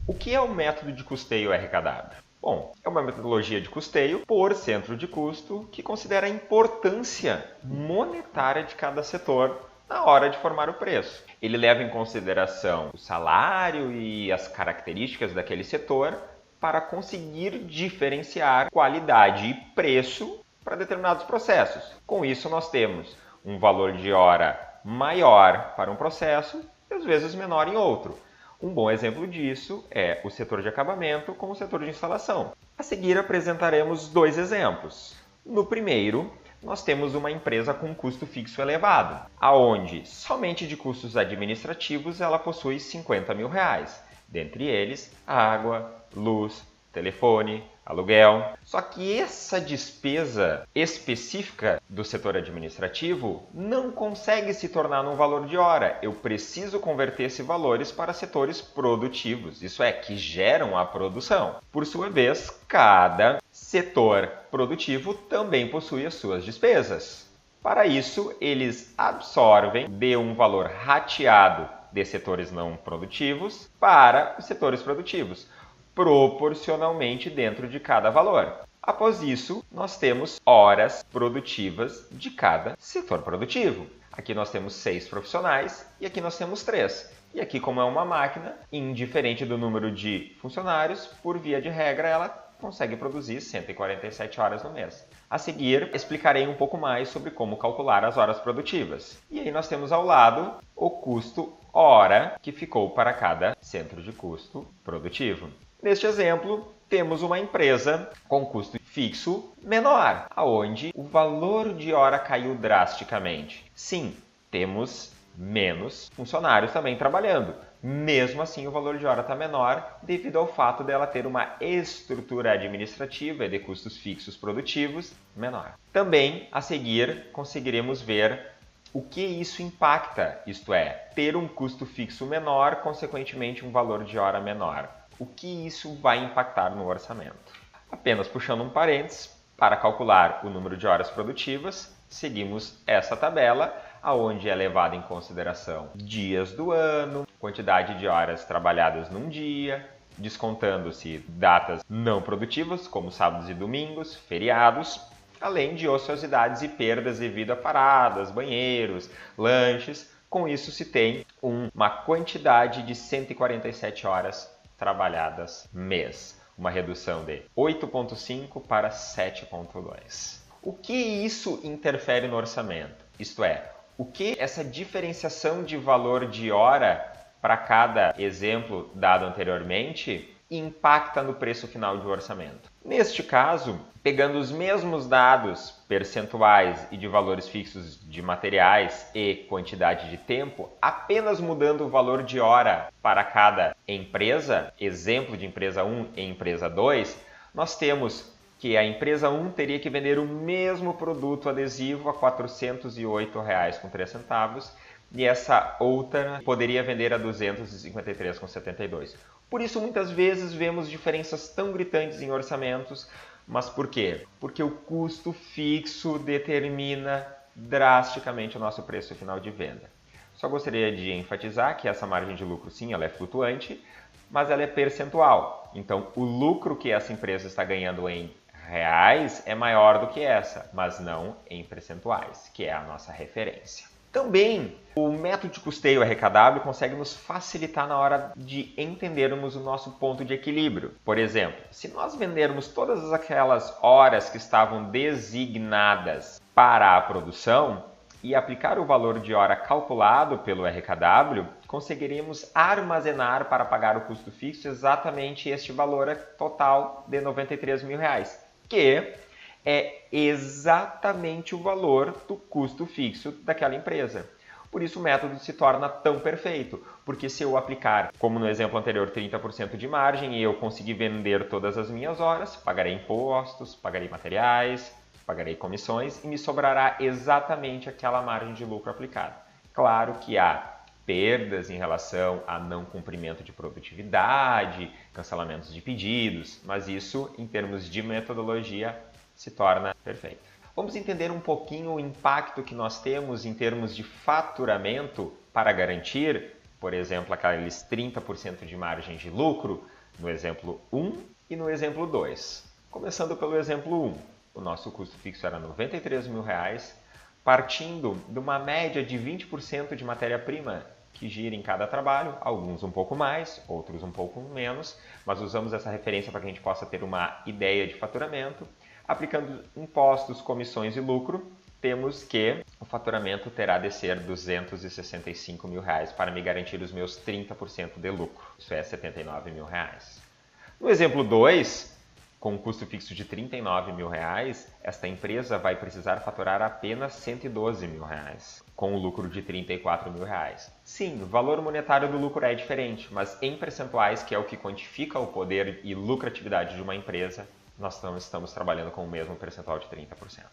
O que é o método de custeio RKW? Bom, é uma metodologia de custeio por centro de custo que considera a importância monetária de cada setor na hora de formar o preço. Ele leva em consideração o salário e as características daquele setor para conseguir diferenciar qualidade e preço para determinados processos. Com isso, nós temos um valor de hora maior para um processo e às vezes menor em outro. Um bom exemplo disso é o setor de acabamento com o setor de instalação. A seguir apresentaremos dois exemplos. No primeiro, nós temos uma empresa com um custo fixo elevado, aonde somente de custos administrativos ela possui R$50 mil, dentre eles água, luz, telefone, aluguel. Só que essa despesa específica do setor administrativo não consegue se tornar num valor de hora. Eu preciso converter esses valores para setores produtivos, isso é, que geram a produção. Por sua vez, cada setor produtivo também possui as suas despesas. Para isso, eles absorvem de um valor rateado de setores não produtivos para os setores produtivos, proporcionalmente dentro de cada valor. Após isso, nós temos horas produtivas de cada setor produtivo. Aqui nós temos 6 profissionais e aqui nós temos 3. E aqui, como é uma máquina, indiferente do número de funcionários, por via de regra, ela consegue produzir 147 horas no mês. A seguir, explicarei um pouco mais sobre como calcular as horas produtivas. E aí nós temos ao lado o custo hora que ficou para cada centro de custo produtivo. Neste exemplo, temos uma empresa com custo fixo menor, aonde o valor de hora caiu drasticamente. Sim, temos menos funcionários também trabalhando. Mesmo assim, o valor de hora está menor devido ao fato dela ter uma estrutura administrativa de custos fixos produtivos menor. Também, a seguir, conseguiremos ver o que isso impacta, isto é, ter um custo fixo menor, consequentemente um valor de hora menor. O que isso vai impactar no orçamento? Apenas puxando um parênteses, para calcular o número de horas produtivas, seguimos essa tabela, onde é levado em consideração dias do ano, quantidade de horas trabalhadas num dia, descontando-se datas não produtivas, como sábados e domingos, feriados, além de ociosidades e perdas devido a paradas, banheiros, lanches. Com isso se tem uma quantidade de 147 horas trabalhadas mês, uma redução de 8,5 para 7,2. O que isso interfere no orçamento? Isto é, o que essa diferenciação de valor de hora para cada exemplo dado anteriormente impacta no preço final do orçamento? Neste caso, pegando os mesmos dados percentuais e de valores fixos de materiais e quantidade de tempo, apenas mudando o valor de hora para cada empresa, exemplo de empresa 1 e empresa 2, nós temos que a empresa 1 teria que vender o mesmo produto adesivo a R$ 408,03 e essa outra poderia vender a R$ 253,72. Por isso, muitas vezes vemos diferenças tão gritantes em orçamentos. Mas por quê? Porque o custo fixo determina drasticamente o nosso preço final de venda. Só gostaria de enfatizar que essa margem de lucro, sim, ela é flutuante, mas ela é percentual. Então, o lucro que essa empresa está ganhando em reais é maior do que essa, mas não em percentuais, que é a nossa referência. Também, o método de custeio RKW consegue nos facilitar na hora de entendermos o nosso ponto de equilíbrio. Por exemplo, se nós vendermos todas aquelas horas que estavam designadas para a produção e aplicar o valor de hora calculado pelo RKW, conseguiremos armazenar para pagar o custo fixo exatamente este valor total de R$ 93 mil, que é exatamente o valor do custo fixo daquela empresa. Por isso o método se torna tão perfeito, porque se eu aplicar, como no exemplo anterior, 30% de margem e eu conseguir vender todas as minhas horas, pagarei impostos, pagarei materiais, pagarei comissões e me sobrará exatamente aquela margem de lucro aplicada. Claro que há perdas em relação a não cumprimento de produtividade, cancelamentos de pedidos, mas isso, em termos de metodologia, se torna perfeito. Vamos entender um pouquinho o impacto que nós temos em termos de faturamento para garantir por exemplo, aqueles 30% de margem de lucro no exemplo 1 e no exemplo 2. Começando pelo exemplo 1, o nosso custo fixo era R$ 93 mil, partindo de uma média de 20% de matéria-prima que gira em cada trabalho, alguns um pouco mais, outros um pouco menos, mas usamos essa referência para que a gente possa ter uma ideia de faturamento. Aplicando impostos, comissões e lucro, temos que o faturamento terá de ser R$ 265 mil para me garantir os meus 30% de lucro, isso é R$ 79 mil. No exemplo 2, com um custo fixo de R$ 39 mil, esta empresa vai precisar faturar apenas R$ 112 mil, com um lucro de R$ 34 mil. Sim, o valor monetário do lucro é diferente, mas em percentuais, que é o que quantifica o poder e lucratividade de uma empresa, nós estamos trabalhando com o mesmo percentual de 30%.